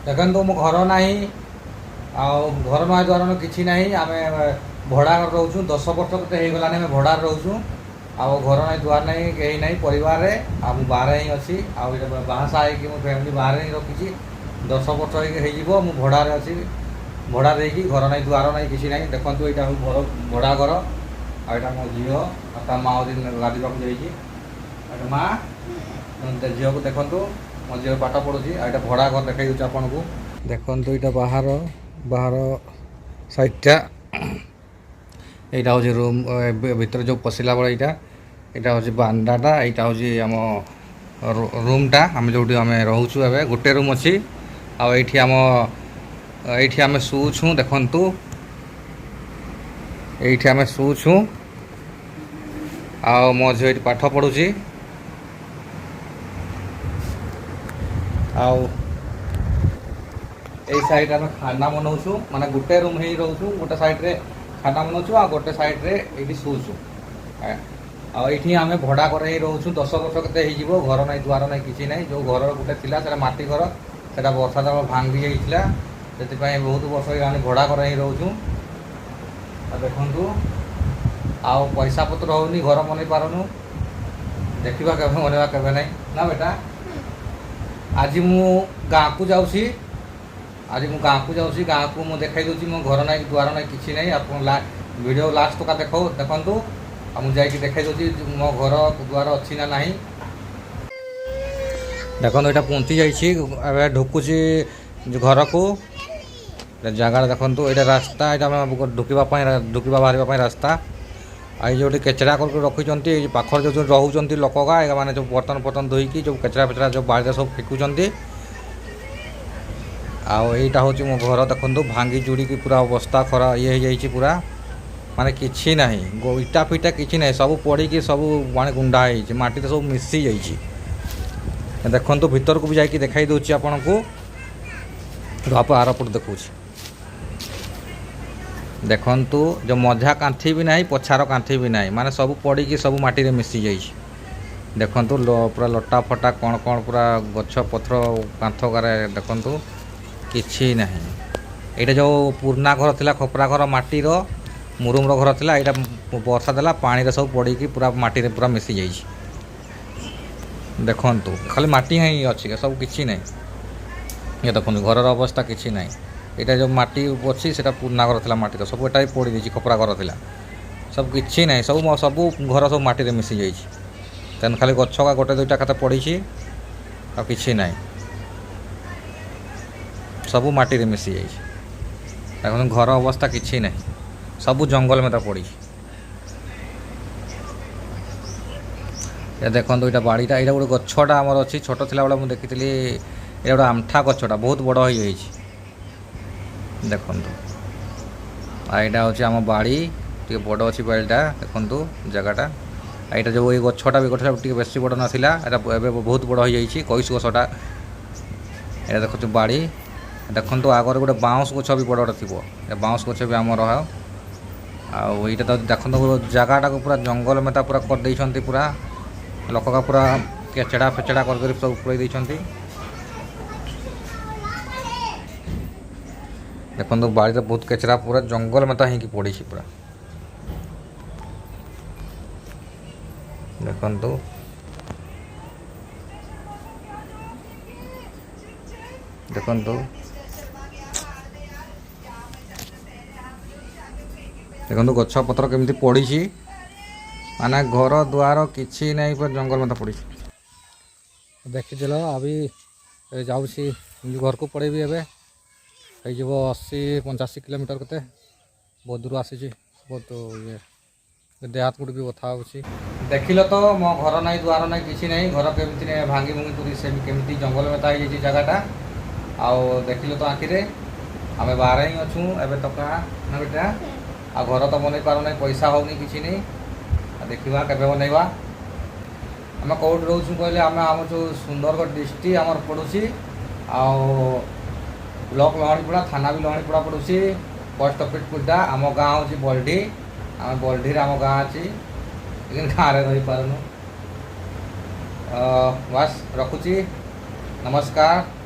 ଦେଖନ୍ତୁ ମୋ ଘର ନାହିଁ, ଆଉ ଘର ନୁଆ ଦ୍ୱାର କିଛି ନାହିଁ। ଆମେ ଭଡ଼ା ରହୁଛୁ, 10 ବର୍ଷ କେତେ ହେଇଗଲାଣି ଆମେ ଭଡ଼ାରେ ରହୁଛୁ। ଆଉ ଘର ନାହିଁ, ଦୁଆର ନାହିଁ, କେହି ନାହିଁ ପରିବାରରେ। ଆଉ ମୁଁ ବାହାରେ ହିଁ ଅଛି। ଆଉ ଏଇଟା ବାହାସାହା ହେଇକି ମୋ ଫ୍ୟାମିଲି ବାହାରେ ହିଁ ରଖିଛି। 10 ବର୍ଷ ହେଇଯିବ ମୁଁ ଭଡ଼ାରେ ଅଛି। ଭଡ଼ା ଦେଇକି ଘର ନାହିଁ, ଦୁଆର ନାହିଁ, କିଛି ନାହିଁ। ଦେଖନ୍ତୁ ଏଇଟା ହେଉଛି ଘର, ଭଡ଼ା ଘର। ଆଉ ଏଇଟା ମୋ ଝିଅ, ଆଉ ତା ମା ଦିନ ଗାଧୋଇବାକୁ ଯାଇଛି। ଏଇଟା ମା ଝିଅକୁ ଦେଖନ୍ତୁ, ମୋ ଝିଅ ପାଠ ପଢ଼ୁଛି। ଆଉ ଏଇଟା ଭଡ଼ା ଘର ଦେଖାଇ ଦେଉଛି ଆପଣଙ୍କୁ। ଦେଖନ୍ତୁ ଏଇଟା ବାହାର ସାଇଡ଼ଟା। এইটা হচ্ছে রুম, ভিতরে যে পশিলা বেড়ে এইটা হচ্ছে বান্দাটা। এইটা হচ্ছে আম রুমটা, আমি যেটি আমি রহুছু এবে গোটে রুম অছি। এইটি আমি শুছু। দেখন্তু এইটি আমি শুছু। ଆଉ ମୋ ଝିଅ ଏଠି ପାଠ ପଢ଼ୁଛି। ଆଉ এই ସାଇଡ଼୍ରେ ଆମେ ଖାନା ବନାଉଛୁ, ମାନେ ଗୋଟେ ରୁମ୍ ହେଇ ରହୁଛୁ। ଗୋଟେ ସାଇଡ଼୍ରେ ଖାନା ବନାଉଛୁ, ଆଉ ଗୋଟେ ସାଇଡ଼୍ରେ ଏଇଠି ଶୋଉଛୁ। ଆଉ ଏଇଠି ଆମେ ଭଡ଼ା ଘରେ ହିଁ ରହୁଛୁ। 10 ବର୍ଷ କେତେ ହେଇଯିବ। ଘର ନାହିଁ, ଦୁଆର ନାହିଁ, କିଛି ନାହିଁ। ଯେଉଁ ଘର ଗୋଟେ ଥିଲା ସେଇଟା ମାଟି ଘର, ସେଇଟା ବର୍ଷା ଦିନ ଭାଙ୍ଗି ଯାଇଥିଲା। ସେଥିପାଇଁ ବହୁତ ବର୍ଷ ହେଇଗଲାଣି ଭଡ଼ା ଘରେ ହିଁ ରହୁଛୁ। ଆଉ ଦେଖନ୍ତୁ, ଆଉ ପଇସା ପତ୍ର ହେଉନି, ଘର ବନେଇ ପାରୁନୁ। ଦେଖିବା କେବେ ବନେଇବା, କେବେ ନାହିଁ ନା ବେଟା। ଆଜି ମୁଁ ଗାଁକୁ ଯାଉଛି। ଗାଁକୁ ମୁଁ ଦେଖାଇ ଦେଉଛି ମୋ ଘର ନାହିଁ, ଦୁଆର ନାହିଁ, କିଛି ନାହିଁ। ଆପଣ ଭିଡ଼ିଓ ଲାଷ୍ଟ ତକ ଦେଖନ୍ତୁ। ଆଉ ମୁଁ ଯାଇକି ଦେଖାଇ ଦେଉଛି ମୋ ଘର ଦୁଆର ଅଛି ନା ନାହିଁ। ଦେଖନ୍ତୁ ଏଇଟା ପହଞ୍ଚି ଯାଇଛି, ଏବେ ଢୁକୁଛି ଘରକୁ। ଜାଗାଟା ଦେଖନ୍ତୁ, ଏଇଟା ରାସ୍ତା। ଏଇଟା ଆମେ ଢୁକିବା ବାହାରିବା ପାଇଁ ରାସ୍ତା। ଆଉ ଏଇ ଯେଉଁଠି କେଚରା କରିକି ରଖିଛନ୍ତି, ଏଇ ପାଖରେ ଯେଉଁ ରହୁଛନ୍ତି ଲୋକଗା, ଏମାନେ ଯେଉଁ ବର୍ତ୍ତନ ଧୋଇକି ଯେଉଁ କେଚରା ଫେଚରା ଯେଉଁ ବାଡ଼ିରେ ସବୁ ଫିକୁଛନ୍ତି। ଆଉ ଏଇଟା ହେଉଛି ମୋ ଘର। ଦେଖନ୍ତୁ ଭାଙ୍ଗି ଜୁଡ଼ିକି ପୁରା ଅବସ୍ଥା ହେଇଯାଇଛି ପୁରା, ମାନେ କିଛି ନାହିଁ, ଇଟା ଫିଟା କିଛି ନାହିଁ। ସବୁ ପଡ଼ିକି ସବୁ ମାନେ ଗୁଣ୍ଡା ହେଇଛି, ମାଟିରେ ସବୁ ମିଶି ଯାଇଛି। ଦେଖନ୍ତୁ ଭିତରକୁ ବି ଯାଇକି ଦେଖାଇ ଦେଉଛି ଆପଣଙ୍କୁ। ଆରପଟ ଦେଖଉଛି। ଦେଖନ୍ତୁ ଯେଉଁ ମଝା କାନ୍ଥି ବି ନାହିଁ, ପଛାର କାନ୍ଥି ବି ନାହିଁ, ମାନେ ସବୁ ପଡ଼ିକି ସବୁ ମାଟିରେ ମିଶି ଯାଇଛି। ଦେଖନ୍ତୁ ପୁରା ଲଟା ଫଟା କ'ଣ ପୁରା ଗଛ ପତ୍ର କାନ୍ଥ ଗାରେ ଦେଖନ୍ତୁ, କିଛି ନାହିଁ। ଏଇଟା ଯେଉଁ ପୁରୁଣା ଘର ଥିଲା, ଖପରା ଘର, ମାଟିର ମୁରୁମର ଘର ଥିଲା। ଏଇଟା ବର୍ଷା ଦେଲା, ପାଣିରେ ସବୁ ପଡ଼ିକି ପୁରା ମାଟିରେ ପୁରା ମିଶି ଯାଇଛି। ଦେଖନ୍ତୁ ଖାଲି ମାଟି ହିଁ ଅଛି, ସବୁ କିଛି ନାହିଁ। ଇଏ ଦେଖନ୍ତୁ ଘରର ଅବସ୍ଥା କିଛି ନାହିଁ। ଏଇଟା ଯେଉଁ ମାଟି ଅଛି ସେଇଟା ପୁରୁଣା ଘର ଥିଲା, ମାଟିର ସବୁ ଏଟା ବି ପୋଡ଼ି ଦେଇଛି। ଖପରା ଘର ଥିଲା, ସବୁ କିଛି ନାହିଁ। ସବୁ ଘର ସବୁ ମାଟିରେ ମିଶି ଯାଇଛି। ତେଣୁ ଖାଲି ଗଛ ଗୋଟେ ଦୁଇଟା କେତେ ପଡ଼ିଛି, ଆଉ କିଛି ନାହିଁ। ସବୁ ମାଟିରେ ମିଶି ଯାଇଛି। ଦେଖନ୍ତୁ ଘର ଅବସ୍ଥା କିଛି ନାହିଁ, ସବୁ ଜଙ୍ଗଲ ମେତା ପଡ଼ିଛି। ଦେଖନ୍ତୁ ଏଇଟା ବାଡ଼ିଟା, ଏଇଟା ଗୋଟେ ଗଛଟା ଆମର ଅଛି। ଛୋଟ ଥିଲାବେଳେ ମୁଁ ଦେଖିଥିଲି, ଏଇଟା ଗୋଟେ ଆମ୍ଠା ଗଛଟା, ବହୁତ ବଡ଼ ହେଇଯାଇଛି। ଦେଖନ୍ତୁ, ଆଉ ଏଇଟା ହେଉଛି ଆମ ବାଡ଼ି, ଟିକେ ବଡ଼ ଅଛି ବାଡ଼ିଟା। ଦେଖନ୍ତୁ ଜାଗାଟା, ଏଇଟା ଯେଉଁ ଏଇ ଗଛଟା ବି ଟିକେ ବେଶୀ ବଡ଼ ନଥିଲା, ଏଇଟା ଏବେ ବହୁତ ବଡ଼ ହେଇଯାଇଛି। କଇସ ଗଛଟା, ଏଇଟା ଦେଖନ୍ତୁ ବାଡ଼ି। ଦେଖନ୍ତୁ ଆଗରେ ଗୋଟେ ବାଉଁଶ ଗଛ ବି ବଡ଼ଟା ଥିବ, ଏ ବାଉଁଶ ଗଛ ବି ଆମର। ଆଉ ଏଇଟା ତ ଦେଖନ୍ତୁ ଜାଗାଟାକୁ ପୁରା ଜଙ୍ଗଲ ମେତା ପୁରା କରିଦେଇଛନ୍ତି। ପୁରା ଲୋକ가 ପୁରା କେଚଡ଼ା ଫେଚଡ଼ା କରିକି ସବୁ ପୁରେଇ ଦେଇଛନ୍ତି। ଦେଖନ୍ତୁ ବାଡ଼ିରେ ବହୁତ କେଚରା, ପୁରା ଜଙ୍ଗଲ ମେତା ହେଇକି ପଡ଼ିଛି ପୁରା। ଦେଖନ୍ତୁ ଦେଖନ୍ତୁ ଦେଖନ୍ତୁ ଗଛ ପତ୍ର କେମିତି ପଡ଼ିଛି, ମାନେ ଘର ଦୁଆର କିଛି ନାହିଁ, ପୁରା ଜଙ୍ଗଲ ମେତା ପଡ଼ିଛି। ଦେଖିଥିଲ, ଆବି ଯାଉଛି ଘରକୁ ପଳେଇବି। ଏବେ ହେଇଯିବ 80-85 କିଲୋମିଟର କେତେ, ବହୁତ ଦୂର ଆସିଛି। ବହୁତ ଇଏ ଦେହ ହାତ ଗୋଡ଼ ବି ବଥା ହେଉଛି। ଦେଖିଲ ତ ମୋ ଘର ନାହିଁ, ଦୁଆର ନାହିଁ, କିଛି ନାହିଁ। ଘର କେମିତି ଭାଙ୍ଗି ଭୁଙ୍ଗି କରି କେମିତି ଜଙ୍ଗଲ ମେତା ହେଇଯାଇଛି ଜାଗାଟା। ଆଉ ଦେଖିଲ ତ ଆଖିରେ, ଆମେ ବାହାରେ ହିଁ ଅଛୁ ଏବେ ତ ନା ବେଟା। ଆଉ ଘର ତ ବନେଇ ପାରୁନାହିଁ, ପଇସା ହେଉନି, କିଛି ନାହିଁ। ଆଉ ଦେଖିବା କେବେ ବନେଇବା। ଆମେ କେଉଁଠି ରହୁଛୁ କହିଲେ, ଆମେ ଆମ ଯେଉଁ ସୁନ୍ଦରଗଡ଼ ଡିଷ୍ଟ୍ରିକ୍ଟ ଆମର ପଡ଼ୁଛି। ଆଉ ବ୍ଲକ ଲହଣୀପଡ଼ା, ଥାନା ବି ଲହଣୀପଡ଼ା ପଡ଼ୁଛି। Post office Khordha. ଆମ ଗାଁ ହେଉଛି ବଲଢି। ଆମେ ବଲଢିରେ ଆମ ଗାଁ ଅଛି, लेकिन गाँव रहीपारूँ। बस रखुची, नमस्कार।